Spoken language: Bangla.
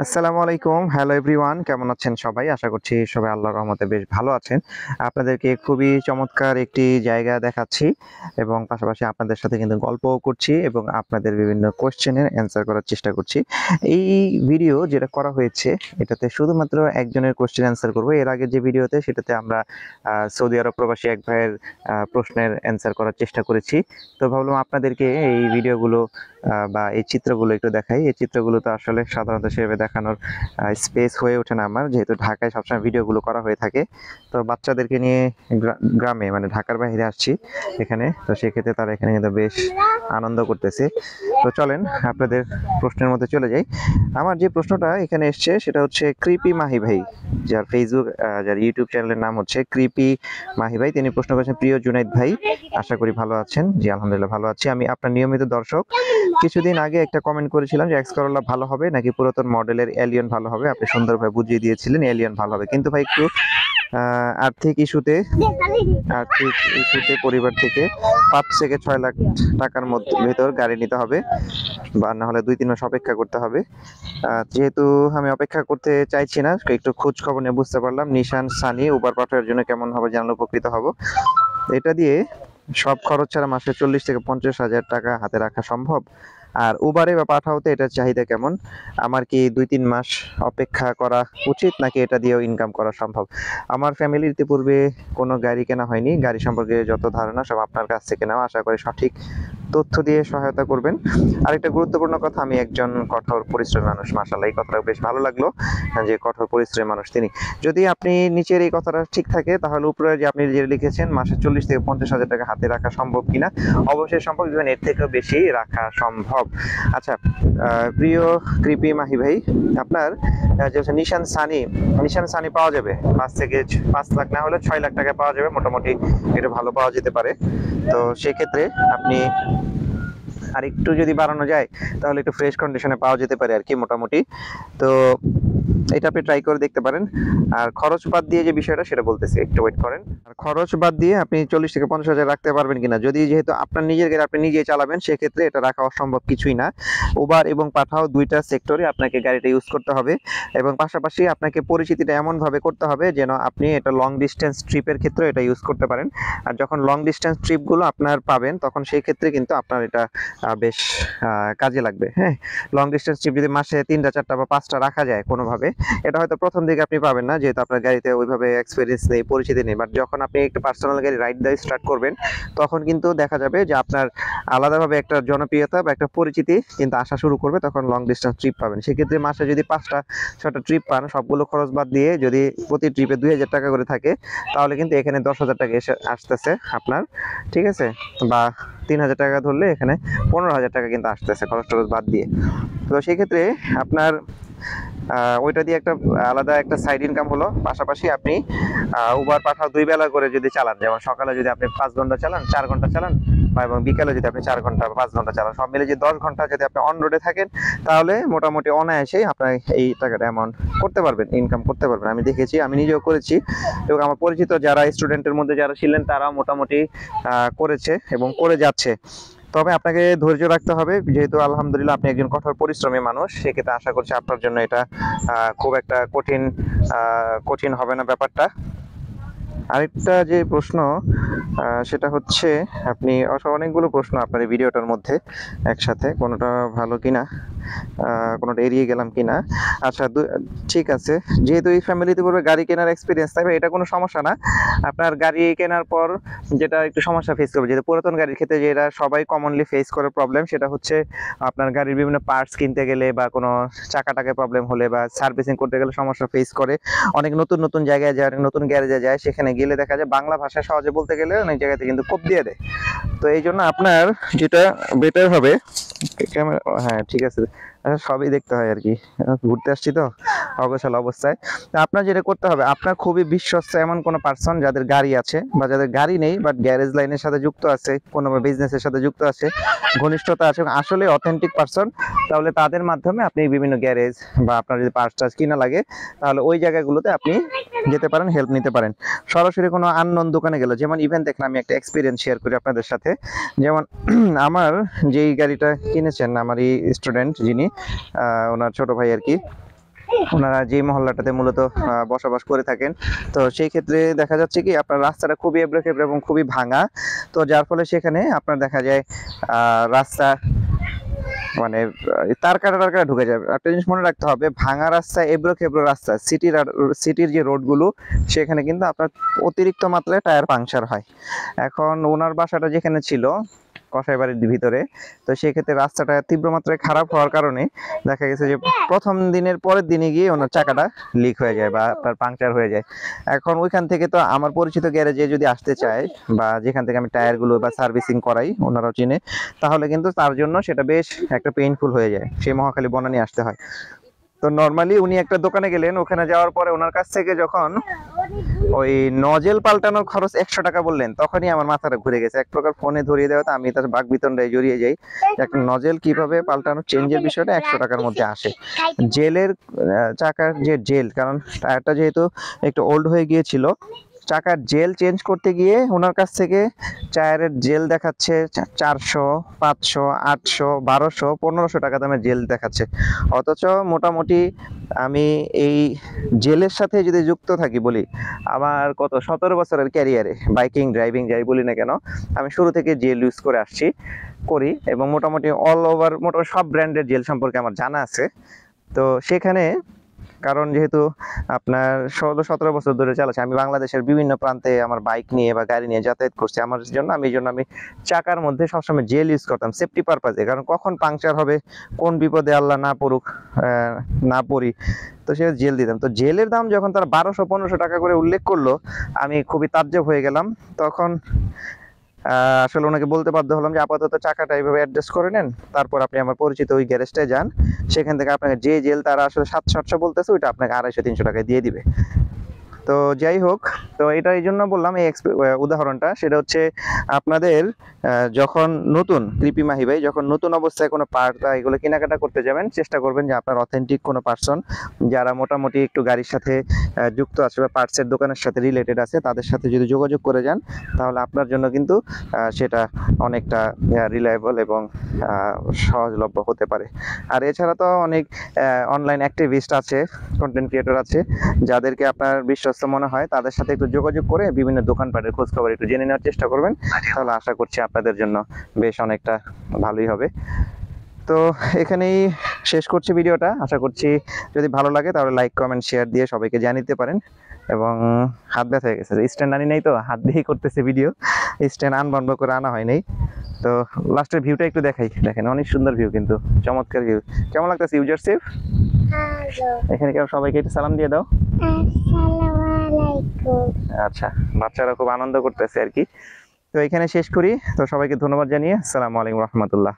আসসালামু আলাইকুম। হ্যালো এভরিওয়ান, কেমন আছেন সবাই? আশা করছি সবাই আল্লাহর রহমতে বেশ ভালো আছেন। আপনাদেরকে খুবই চমৎকার একটি জায়গা দেখাচ্ছি এবং পাশাপাশি আপনাদের সাথে কিন্তু গল্পও করছি এবং আপনাদের বিভিন্ন কোয়েশ্চেনের অ্যান্সার করার চেষ্টা করছি। এই ভিডিও যেটা করা হয়েছে এটাতে শুধুমাত্র একজনের কোয়েশ্চেন অ্যান্সার করব। এর আগের যে ভিডিওতে সেটাতে আমরা সৌদি আরব প্রবাসী এক ভাইয়ের প্রশ্নের অ্যান্সার করার চেষ্টা করেছি। তো ভাবলাম আপনাদেরকে এই ভিডিওগুলো বা এই চিত্রগুলো একটু দেখাই। এই চিত্রগুলো তো আসলে সাধারণত সেভাবে দেখানোর স্পেস হয়ে ওঠে না আমার, যেহেতু ঢাকায় সবসময় ভিডিওগুলো করা হয়ে থাকে। তো বাচ্চাদেরকে নিয়ে গ্রামে মানে ঢাকার বাইরে আসছি এখানে, তো সেক্ষেত্রে তারা এখানে কিন্তু বেশ আনন্দ করতেছে। তো চলেন আপনাদের প্রশ্নের মধ্যে চলে যাই। আমার যে প্রশ্নটা এখানে এসছে সেটা হচ্ছে কৃপি মাহি ভাই, যার ফেসবুক যার ইউটিউব চ্যানেলের নাম হচ্ছে কৃপি মাহি ভাই। তিনি প্রশ্ন করেছেন, প্রিয় জুনাইদ ভাই, আশা করি ভালো আছেন। জি আলহামদুলিল্লাহ ভালো আছি। আমি আপনার নিয়মিত দর্শক। কিছুদিন আগে একটা কমেন্ট করেছিলাম যে এক্স করোলা ভালো হবে নাকি পুরাতন মডেলের এলিয়ন ভালো হবে। আপনি সুন্দরভাবে বুঝিয়ে দিয়েছিলেন এলিয়ন ভালো হবে, কিন্তু ভাই একটু আর্থিক ইস্যুতে পরিবার থেকে 5 থেকে 6 লাখ টাকার ভেতর গাড়ি নিতে হবে, বা না হলে 2-3 মাস অপেক্ষা করতে হবে। যেহেতু আমি অপেক্ষা করতে চাইছি না, একটু খোঁজ খবর নিয়ে বুঝতে পারলাম নিশান সানি উবার পাঠানোর জন্য কেমন হবে জানলে উপকৃত হব। এটা দিয়ে সব খরচ ছাড়া মাসে 40 থেকে 50 হাজার টাকা হাতে রাখা সম্ভব? আর উবারে বা পাঠাওতে এটার চাহিদা কেমন? আমার কি 2-3 মাস অপেক্ষা করা উচিত নাকি এটা দিয়েও ইনকাম করা সম্ভব? আমার ফ্যামিলির ইতিপূর্বে কোনো গাড়ি কেনা হয়নি। গাড়ি সম্পর্কে যত ধারণা সব আপনার কাছ থেকে নেওয়া। আশা করি সঠিক তথ্য দিয়ে সহায়তা করবেন। আরেকটা গুরুত্বপূর্ণ কথা, আমি একজন কঠোর পরিশ্রমী মানুষ। মাশাআল্লাহ, এই কথাটা বেশ ভালো লাগলো যে কঠোর পরিশ্রমী মানুষ তিনি। যদি আপনি নিচের এই কথাটা ঠিক থাকে, তাহলে উপরে যে আপনি যে লিখেছেন মাসে 40 থেকে 50 হাজার টাকা হাতে রাখা সম্ভব কিনা, অবশ্যই সম্ভব, ইভেন এর থেকেও বেশি রাখা সম্ভব। আচ্ছা, প্রিয় কৃপি মাহি ভাই, আপনার যে নিশান সানি পাওয়া যাবে 5 থেকে 5 লাখ, না হলে 6 লাখ টাকা পাওয়া যাবে মোটামুটি। এটা ভালো পাওয়া যেতে পারে। তো সেক্ষেত্রে আপনি আর একটু যদি বাড়ানো যায় তাহলে একটু ফ্রেশ কন্ডিশনে পাওয়া যেতে পারে আর কি মোটামুটি। তো এটা আপনি ট্রাই করে দেখতে পারেন। আর খরচ বাদ দিয়ে যে বিষয়টা সেটা বলতেছি, একটু ওয়েট করেন। আর খরচ বাদ দিয়ে আপনি 40 থেকে 50 হাজার রাখতে পারবেন কিনা, যদি যেহেতু আপনার নিজের গাড়ি আপনি নিজেই চালাবেন, সেক্ষেত্রে এটা রাখা অসম্ভব কিছুই না। উবার এবং পাঠাও দুইটা সেক্টরে আপনাকে গাড়িটা ইউজ করতে হবে, এবং পাশাপাশি আপনাকে পরিচিতিটা এমনভাবে করতে হবে যেন আপনি এটা লং ডিস্টেন্স ট্রিপের ক্ষেত্রে এটা ইউজ করতে পারেন। আর যখন লং ডিস্টেন্স ট্রিপগুলো আপনার পাবেন তখন সেই ক্ষেত্রে কিন্তু আপনার এটা বেশ কাজে লাগবে। হ্যাঁ, লং ডিস্টেন্স ট্রিপ যদি মাসে 3টা 4টা বা 5টা রাখা যায় কোনোভাবে, এটা হয়তো প্রথম দিকে আপনি পাবেন না, যেহেতু আপনার গাড়িতে ওইভাবে এক্সপিরিয়েন্স নেই, পরিচিতি নেই। বাট যখন আপনি একটা পার্সোনাল গাড়ি রাইড দিয়ে স্টার্ট করবেন, তখন কিন্তু দেখা যাবে যে আপনার আলাদাভাবে একটা জনপ্রিয়তা বা একটা পরিচিতি কিন্তু আসা শুরু করবে। তখন লং ডিস্টেন্স ট্রিপ পাবেন। সেক্ষেত্রে মাসে যদি 5টা 6টা ট্রিপ পান, সবগুলো খরচ বাদ দিয়ে যদি প্রতি ট্রিপে 2000 টাকা করে থাকে, তাহলে কিন্তু এখানে 10,000 টাকা এসে আসতেছে আপনার। ঠিক আছে, বা 3,000 টাকা ধরলে এখানে 15,000 টাকা কিন্তু আসতেছে খরচ টরচ বাদ দিয়ে। তো সেক্ষেত্রে আপনার ওইটা দিয়ে একটা আলাদা একটা সাইড ইনকাম হলো। পাশাপাশি আপনি উবার পাঠাও 2 বেলা করে যদি চালান, যেমন সকালে যদি আপনি 5 ঘন্টা চালান, 4 ঘন্টা চালান, বা এবং বিকালে যদি আপনি 4 ঘন্টা বা 5 ঘন্টা চালান, সব মিলে যে 10 ঘন্টা যদি আপনি অন রোডে থাকেন, তাহলে মোটামুটি অনায়াসেই আপনার এই টাকাটা অ্যামাউন্ট করতে পারবেন, ইনকাম করতে পারবেন। আমি দেখেছি, আমি নিজেও করেছি, এবং আমার পরিচিত যারা স্টুডেন্টের মধ্যে যারা ছিলেন তারাও মোটামুটি করেছে এবং করে যাচ্ছে। তবে আপনাকে ধৈর্য রাখতে হবে, যেহেতু আলহামদুলিল্লাহ আপনি একজন কঠোর পরিশ্রমী মানুষ। সেক্ষেত্রে আশা করছি আপনার জন্য এটা খুব একটা কঠিন হবে না ব্যাপারটা। আরেকটা যে প্রশ্ন সেটা হচ্ছে, আপনি অনেকগুলো প্রশ্ন আপনার এই ভিডিওটার মধ্যে একসাথে, কোনোটা ভালো কিনা, কোনোটা এড়িয়ে গেলাম কিনা। আচ্ছা, ঠিক আছে। যেহেতু এই ফ্যামিলিতে পূর্বে গাড়ি কেনার এক্সপিরিয়েন্স থাকবে, এটা কোনো সমস্যা না। আপনার গাড়ি কেনার পর যেটা একটু সমস্যা ফেস করবে, যেহেতু পুরাতন গাড়ির ক্ষেত্রে যেটা সবাই কমনলি ফেস করে প্রবলেম, সেটা হচ্ছে আপনার গাড়ির বিভিন্ন পার্টস কিনতে গেলে বা কোনো চাকাটাকে প্রবলেম হলে বা সার্ভিসিং করতে গেলে সমস্যা ফেস করে। অনেক নতুন নতুন জায়গায় যায়, অনেক নতুন গ্যারেজে যায়, সেখানে গেলে দেখা যায় বাংলা ভাষায় সহজে বলতে গেলে অনেক জায়গাতে কিন্তু কোপ দিয়ে দেয়। তো এই জন্য আপনার যেটা বেটার হবে, ক্যামেরা, হ্যাঁ ঠিক আছে, সবই দেখতে হয় আর কি, ঘুরতে আসছি তো অগোছালো অবস্থায়। আপনার যেটা করতে হবে, আপনার খুবই বিশ্বস্ত এমন কোনো পার্সন যাদের গাড়ি আছে বা যাদের গাড়ি নেই বাট গ্যারেজ লাইনের সাথে যুক্ত আছে, কোনো বিজনেসের সাথে যুক্ত আছে, ঘনিষ্ঠতা আছে, আসলে অথেন্টিক পার্সন, তাহলে তাদের মাধ্যমে আপনি বিভিন্ন গ্যারেজ বা আপনার যদি পার্টস টার্টস কিনা লাগে, তাহলে ওই জায়গাগুলোতে আপনি যেতে পারেন, হেল্প নিতে পারেন। সরাসরি কোনো আননোন দোকানে গেলে, যেমন ইভেন দেখলাম, আমি একটা এক্সপিরিয়েন্স শেয়ার করি আপনাদের সাথে। যেমন আমার যেই গাড়িটা কিনেছেন আমার এই স্টুডেন্ট যিনি, ওনার ছোট ভাই আর কি, ওনারা যে মহল্লাটাতে মূলত বসবাস করে থাকেন। তো সেই ক্ষেত্রে দেখা যাচ্ছে কি আপনার রাস্তাটা খুবই এবড়ো খেবড়ো এবং খুবই ভাঙা। তো যার ফলে সেখানে আপনার দেখা যায় রাস্তা মানে তার কাটা ঢুকে যাবে। একটা জিনিস মনে রাখতে হবে, ভাঙা রাস্তা, এবড়ো খেবড়ো রাস্তা, সিটির যে রোডগুলো সেখানে কিন্তু আপনার অতিরিক্ত মাত্রায় টায়ার পাংচার হয়। এখন ওনার বাসাটা যেখানে ছিল কসাই বাড়ির ভিতরে, তো সেই ক্ষেত্রে রাস্তাটা তীব্র মাত্রায় খারাপ হওয়ার কারণে দেখা গেছে যে প্রথম দিনের পরের দিনে গিয়ে ওনার চাকাটা লিক হয়ে যায় বা আপনার পাংচার হয়ে যায়। এখন ওইখান থেকে তো আমার পরিচিত গ্যারেজে যদি আসতে চায় বা যেখান থেকে আমি টায়ারগুলো বা সার্ভিসিং করাই ওনারাও চিনে, তাহলে কিন্তু তার জন্য সেটা বেশ একটা পেইনফুল হয়ে যায়, সেই মহাখালী বনানী আসতে হয়। তো নর্মালি উনি একটা দোকানে গেলেন, ওখানে যাওয়ার পরে ওনার কাছ থেকে যখন ওই নজেল পাল্টানোর খরচ 100 টাকা বললেন, তখনই আমার মাথাটা ঘুরে গেছে। এক প্রকার ফোনে ধরিয়ে দেওয়া, তো আমি তার বাকবিতণ্ডায় জড়িয়ে যাই। একটা নজেল কিভাবে পাল্টানো, চেঞ্জের বিষয়টা 100 টাকার মধ্যে আসে। জেলের চাকার যে জেল, কারণ টায়ারটা যেহেতু একটু ওল্ড হয়ে গিয়েছিল, চাকার জেল চেঞ্জ করতে গিয়ে ওনার কাছ থেকে টায়ারের জেল দেখাচ্ছে 400, 500, 800, 1200, 1500 টাকা দামের জেল দেখাচ্ছে। অথচ মোটামুটি আমি এই জেলের সাথে যদি যুক্ত থাকি বলি, আমার কত 17 বছরের ক্যারিয়ারে বাইকিং ড্রাইভিং যাই বলি না কেন, আমি শুরু থেকে জেল ইউজ করে আসছি করি, এবং মোটামুটি অল ওভার মোটামুটি সব ব্র্যান্ডের জেল সম্পর্কে আমার জানা আছে। তো সেখানে কারণ যেহেতু আপনার 16-17 বছর ধরে চালাচ্ছি, আমি বাংলাদেশের বিভিন্ন প্রান্তে আমার বাইক নিয়ে বা গাড়ি নিয়ে যাতায়াত করছি, আমার জন্য আমি চাকার মধ্যে সবসময় জেল ইউজ করতাম সেফটি পারপাজে। কারণ কখন পাংচার হবে, কোন বিপদে আল্লাহ না পড়ুক না পড়ি, তো সে জেল দিতাম। তো জেলের দাম যখন তারা 1200-1500 টাকা করে উল্লেখ করলো, আমি খুবই তাজ্জব হয়ে গেলাম। তখন আসলে ওনাকে বলতে বাধ্য হলাম যে আপাতত চাকাটা এইভাবে অ্যাডজাস্ট করে নেন, তারপর আপনি আমার পরিচিত ওই গ্যারেজটায় যান, সেখান থেকে আপনাকে যে জেল তারা আসলে 700-800 বলতেছে, ওইটা আপনাকে 250-300 টাকায় দিয়ে দিবে। তো যাই হোক, তো এটা এই জন্য বললাম এই উদাহরণটা, সেটা হচ্ছে আপনাদের যখন নতুন কৃপি মাহি ভাই যখন নতুন অবস্থায় কোনো পার্ট বা এগুলো কেনাকাটা করতে যাবেন, চেষ্টা করবেন যে আপনার অথেন্টিক কোনো পার্সন যারা মোটামুটি একটু গাড়ির সাথে যুক্ত আছে বা পার্টসের দোকানের সাথে রিলেটেড আছে, তাদের সাথে যদি যোগাযোগ করে যান, তাহলে আপনার জন্য কিন্তু সেটা অনেকটা রিলায়েবল এবং সহজলভ্য হতে পারে। আর এছাড়া তো অনেক অনলাইন অ্যাক্টিভিস্ট আছে, কন্টেন্ট ক্রিয়েটর আছে, যাদেরকে আপনার বিশ্বস্ত মনে হয়, তাদের সাথে একটু যোগাযোগ করে বিভিন্ন দোকানপাটের খোঁজ খবর একটু জেনে নেওয়ার চেষ্টা করবেন, তাহলে আশা করছি আপনাদের জন্য বেশ অনেকটা ভালোই হবে। তো এখানেই শেষ করছি ভিডিওটা। আশা করছি যদি ভালো লাগে তাহলে লাইক কমেন্ট শেয়ার দিয়ে সবাইকে জানিয়ে দিতে পারেন। এবং হাত ব্যথা হয়ে গেছে, স্ট্যান্ড আনি নাই, তো হাত দিয়েই করতেছে ভিডিও, স্ট্যান্ড বন্ধ করে আনা হয় নাই। তো লাস্টের ভিউটা একটু দেখাই, দেখেন অনেক সুন্দর ভিউ, কিন্তু চমৎকার ভিউ। কেমন লাগতেছে ইউজার সেফ? এখানে কেউ সবাইকে একটু সালাম দিয়ে দাও। আচ্ছা, বাচ্চারা খুব আনন্দ করতেছে আর কি। তো এখানে শেষ করি। তো সবাইকে ধন্যবাদ জানিয়ে আসসালামু আলাইকুম রহমতুল্লাহ।